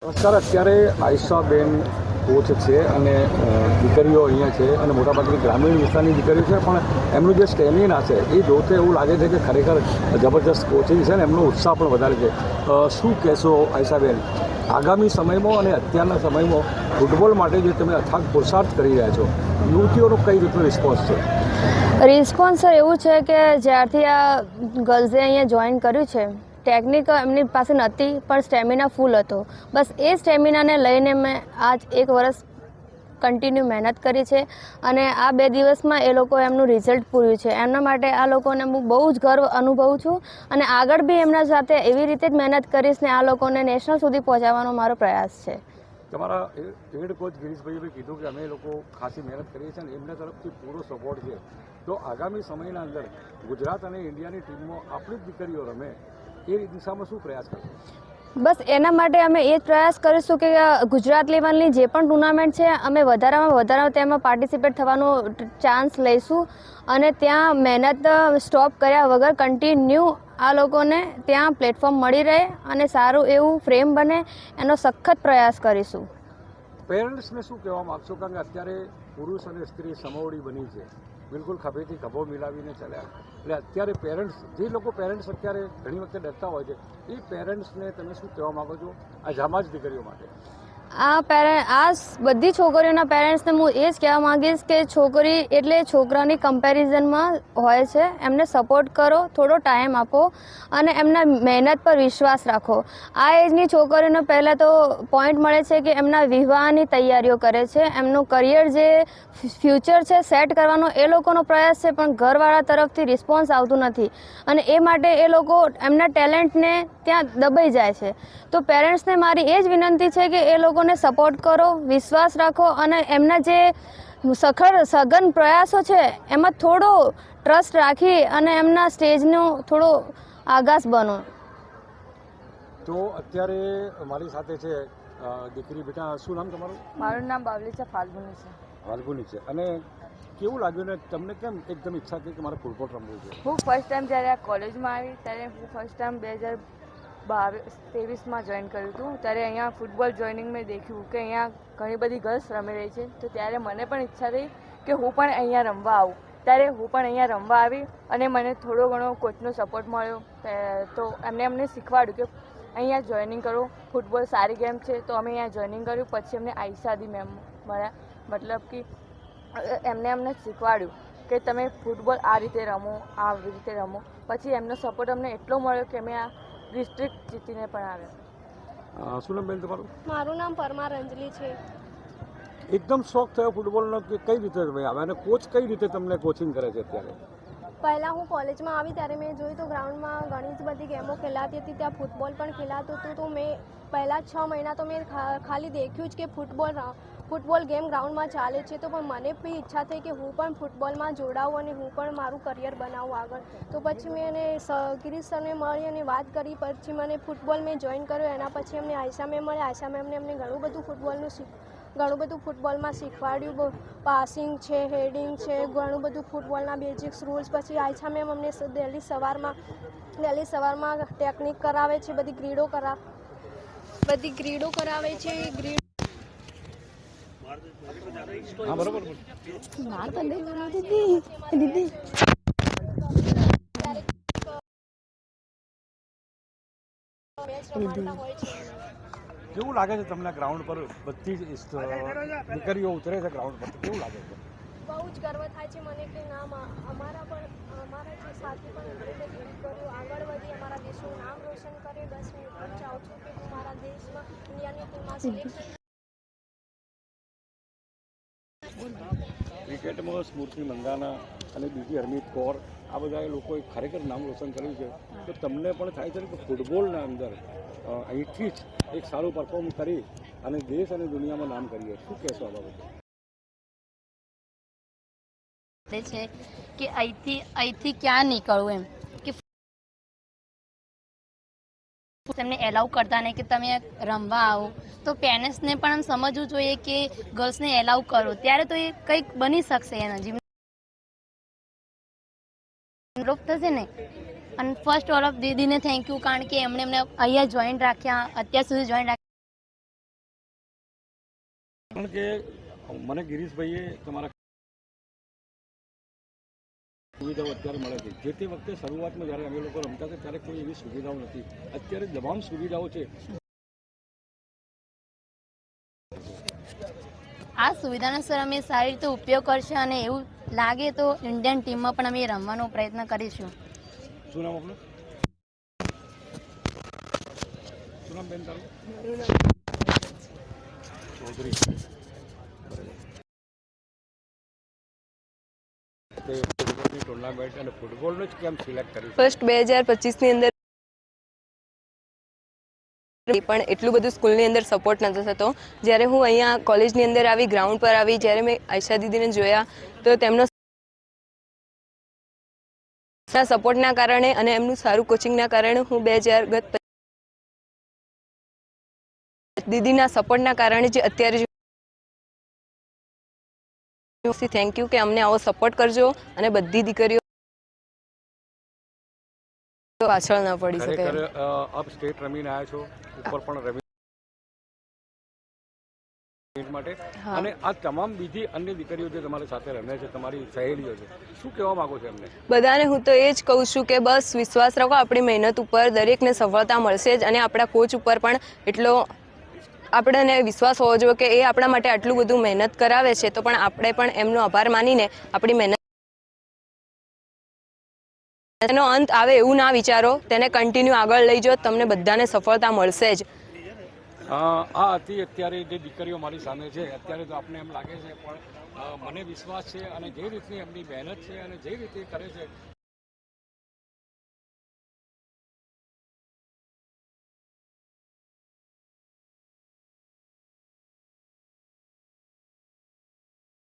નમસ્કાર. અત્યારે આયશાબેન કોચ છે અને દીકરીઓ અહીંયા છે અને મોટાભાગની ગ્રામીણ વિસ્તારની દીકરીઓ છે, પણ એમનું જે સ્ટેમિના છે એ જોતે એવું લાગે છે કે ખરેખર જબરજસ્ત કોચિંગ છે ને એમનો ઉત્સાહ પણ વધારે છે. શું કહેશો આયશાબેન, આગામી સમયમાં અને અત્યારના સમયમાં ફૂટબોલ માટે જે તમે અથાગ પુરુષાર્થ કરી રહ્યા છો, યુવતીઓનો કઈ રીતનો રિસ્પોન્સ છે? રિસ્પોન્સ સર એવું છે કે જ્યારથી આ ગર્લ્સે અહીંયા જોઈન કર્યું છે, ટેકનિક એમની પાસે નહોતી પણ સ્ટેમિના ફૂલ હતો. બસ એ સ્ટેમિનાને લઈને મેં આજ 1 વર્ષ કન્ટિન્યુ મહેનત કરી છે અને આ 2 દિવસમાં એ લોકો એમનું રિઝલ્ટ પૂર્યું છે. એમના માટે આ લોકોને હું બહુ જ ગર્વ અનુભવું છું અને આગળ બી એમના સાથે એવી રીતે જ મહેનત કરીશ ને આ લોકોને નેશનલ સુધી પહોંચાડવાનો મારો પ્રયાસ છે. તમારા હેડ કોચ ગિરીશભાઈએ કીધું કે અમે લોકો ખાસી મહેનત કરીએ છીએ અને એમના તરફથી પૂરો સપોર્ટ છે. તો આગામી સમયના અંદર ગુજરાત અને ઇન્ડિયાની ટીમમાં આપણી જ દીકરીઓ રમે એ દિશામાં શું પ્રયાસ કરશો? બસ એના માટે અમે એ જ પ્રયાસ કરીશું કે ગુજરાત લેવલની જે પણ ટુર્નામેન્ટ છે અમે વધારેમાં વધારે તેમાં પાર્ટિસિપેટ થવાનો ચાન્સ લઈશું અને ત્યાં મહેનત સ્ટોપ કર્યા વગર કન્ટિન્યુ આ લોકોને ત્યાં પ્લેટફોર્મ મળી રહે અને સારું એવું ફ્રેમ બને એનો સખત પ્રયાસ કરીશું. પેરેન્ટ્સને શું કહેવા માગશો? કારણ કે અત્યારે પુરુષ અને સ્ત્રી સમોવડી બની છે, બિલકુલ ખભેથી ખભો મિલાવીને ચાલ્યા. એટલે અત્યારે જે લોકો અત્યારે ઘણી વખતે ડરતા હોય છે, એ પેરેન્ટ્સને તમે શું કહેવા માગો છો આ જામાજ દીકરીઓ માટે? આ બધી છોકરીઓના પેરેન્ટ્સને હું એ જ કહેવા માંગીશ કે છોકરી એટલે છોકરાની કમ્પેરિઝનમાં હોય છે. એમને સપોર્ટ કરો, થોડો ટાઈમ આપો અને એમના મહેનત પર વિશ્વાસ રાખો. આ એજની છોકરીઓને પહેલાં તો પોઈન્ટ મળે છે કે એમના વિવાહની તૈયારીઓ કરે છે, એમનું કરિયર જે ફ્યુચર છે સેટ કરવાનો એ લોકોનો પ્રયાસ છે, પણ ઘરવાળા તરફથી રિસ્પોન્સ આવતું નથી અને એ માટે એ લોકો એમના ટેલેન્ટને ત્યાં દબાઈ જાય છે. તો પેરેન્ટ્સને મારી એ જ વિનંતી છે કે એ લોકોને સપોર્ટ કરો, વિશ્વાસ રાખો અને એમના જે સઘન પ્રયાસો છે એમાં થોડો ટ્રસ્ટ રાખી અને એમના સ્ટેજનો થોડો આગાસ બનો. તો અત્યારે મારી સાથે છે દીકરી. બેટા, શું નામ તમારું? મારું નામ બાવલી છે, ફાલ્ગુની છે. ફાલ્ગુની છે. અને કેવું લાગ્યું ને તમને કેમ એકદમ ઈચ્છા થઈ કે મારે ફૂટબોલ રમવું છે? હું ફર્સ્ટ ટાઈમ જ્યારે આ કોલેજમાં આવી ત્યારે હું ફર્સ્ટ ટાઈમ 2023માં જોઈન કર્યું હતું. ત્યારે અહીંયા ફૂટબોલ જોઈનિંગ મેં દેખ્યું કે અહીંયા ઘણી બધી ગર્લ્સ રમી રહી છે, તો ત્યારે મને પણ ઈચ્છા થઈ કે હું પણ અહીંયા રમવા આવું. ત્યારે હું પણ અહીંયા રમવા આવી અને મને થોડો ઘણો કોચનો સપોર્ટ મળ્યો. તો અમને શીખવાડ્યું કે અહીંયા જોઈનિંગ કરો, ફૂટબોલ સારી ગેમ છે. તો અમે અહીંયા જોઈનિંગ કર્યું. પછી અમને આયશાદી મેમ મળ્યા, મતલબ કે અમને શીખવાડ્યું કે તમે ફૂટબોલ આ રીતે રમો, આ રીતે રમો. પછી એમનો સપોર્ટ અમને એટલો મળ્યો કે અમે આ ડિસ્ટ્રિક્ટ જીતીને પણ આવ્યા. શું નામ બેન તમારું? મારું નામ પરમાર અંજલિ છે. એકદમ શોખ થયો ફૂટબોલનો કે કઈ રીતે તમે આવે અને કોચ કઈ રીતે તમને કોચિંગ કરે છે અત્યારે? પહેલાં હું કોલેજમાં આવી ત્યારે મેં જોયું તો ગ્રાઉન્ડમાં ઘણી જ બધી ગેમો ખેલાતી હતી, ત્યાં ફૂટબોલ પણ ખેલાતું હતું. તો મેં પહેલાં 6 મહિના તો મેં ખાલી દેખ્યું જ કે ફૂટબોલ ગેમ ગ્રાઉન્ડમાં ચાલે છે. તો પણ મને બી ઈચ્છા થઈ કે હું પણ ફૂટબોલમાં જોડાઉં અને હું પણ મારું કરિયર બનાવું આગળ. તો પછી મેં ગિરીશ સરને મળી અને વાત કરી. પછી મને ફૂટબોલ મેં જોઈન કર્યો. એના પછી અમને આયશા મેમ મળ્યા. આયશા મેમને અમને ઘણું બધું ફૂટબોલમાં શીખવાડ્યું. પાસિંગ છે, હેડિંગ છે, ઘણું બધું ફૂટબોલના બેઝિક્સ રૂલ્સ. પછી આયશા મેમ અમને ડેલી સવારમાં ટેકનિક કરાવે છે, બધી ગ્રીડો કરાવે છે. હા, બરોબર. કેવું લાગે છે તમને ગ્રાઉન્ડ પર બધી જ દીકરીઓ ઉતરે છે ગ્રાઉન્ડ પર, કેવું લાગે છે? બહુ જ ગર્વ થાય છે મને કે અમારા જે સાથી પણ ઘણી બધી દીકરીઓ આગળ વધી અમારા દેશનું નામ રોશન કરે. બસ હું એટલું જ ચાહું છું કે હું મારા દેશમાં ઇન્ડિયાની ટીમમાં સિલેક્શન. ક્રિકેટમાં સ્મૃતિ મંધાના અને બીજી હરમીત કૌર, આ બધા લોકોએ ખરેખર નામ રોશન કર્યું છે. તો તમને પણ થાય છે કે ફૂટબોલના અંદર અહીંથી જ એક સારું પરફોર્મ કરી અને દેશ અને દુનિયામાં નામ કરીએ? શું કહેશો આ બાબતે? છે કે અહીંથી ક્યાં નીકળવું એમ, કે તમને એલાઉ કરતા નહીં કે તમે રમવા આવો. તો પેરેન્ટ્સને પણ સમજવું જોઈએ કે ગર્લ્સને એલાઉ કરો, ત્યારે તો એ કંઈક બની શકશે એના જીવન ઇમ્પ્રૂવ થશે ને. અને ફર્સ્ટ ઓફ દીદીને થેન્ક યુ, કારણ કે એમને અહીંયા જોઈન્ટ રાખ્યા, અત્યાર સુધી જોઈન્ટ રાખ્યા. કારણ કે મને ગિરીશભાઈએ તમારા સુવિધાઓ અત્યારે મળે છે. જે તે વખતે શરૂઆતમાં જ્યારે અમે લોકો રમતા હતા ત્યારે કોઈ એવી સુવિધાઓ નથી. અત્યારે તમામ સુવિધાઓ છે. આ સુવિધાનો સર અમે સારી રીતે ઉપયોગ કરશે અને એવું લાગે તો ઇન્ડિયન ટીમમાં પણ અમે રમવાનો પ્રયત્ન કરીશું. શું નામ આપણું? શું નામ બેન તારું? ચૌધરી. ફૂટબોલની ટુર્નામેન્ટ અને ફૂટબોલનો જ કેમ સિલેક્ટ કર્યું? ફર્સ્ટ 2025ની અંદર પણ એટલું બધું સ્કૂલની અંદર સપોર્ટ નહોતો થતો. જ્યારે હું અહીંયા કોલેજની અંદર આવી, ગ્રાઉન્ડ પર આવી, જ્યારે મેં આયશા દીદીને જોયા તો તેમનો સપોર્ટના કારણે અને એમનું સારું કોચિંગના કારણે હું દીદીના સપોર્ટના કારણે જે અત્યારે થેન્ક યુ કે અમને આવો સપોર્ટ કરજો અને બધી દીકરીઓ પાછળ ન પડી શકે. ખરેખર અપ સ્ટેટ રમીને આવ્યા છો, ઉપર પણ રમી માટે, અને આ તમામ બીજી અન્ય દીકરીઓ જે તમારી સાથે રમે છે, તમારી સહેલીઓ છે, શું કહેવા માંગો છો એમને? બધાને હું તો એ જ કહું છું કે બસ વિશ્વાસ રાખો આપણી મહેનત ઉપર, દરેકને સફળતા મળશે જ. અને આપણા કોચ ઉપર પણ એટલો આપણને વિશ્વાસ હોવો જોઈએ કે એ આપણા માટે આટલું બધું મહેનત કરાવે છે, તો પણ આપણે પણ એમનો આભાર માનીને આપણી મહેનત એનો અંત આવે એવું ના વિચારો, તેને કન્ટિન્યુ આગળ લઈ જાઓ, તમને બધાને સફળતા મળશે જ. આ હતી અત્યારે જે દીકરીઓ મારી સામે છે. અત્યારે તો આપને એમ લાગે છે, પણ મને વિશ્વાસ છે અને જે રીતની એમની મહેનત છે અને જે રીતે કરે છે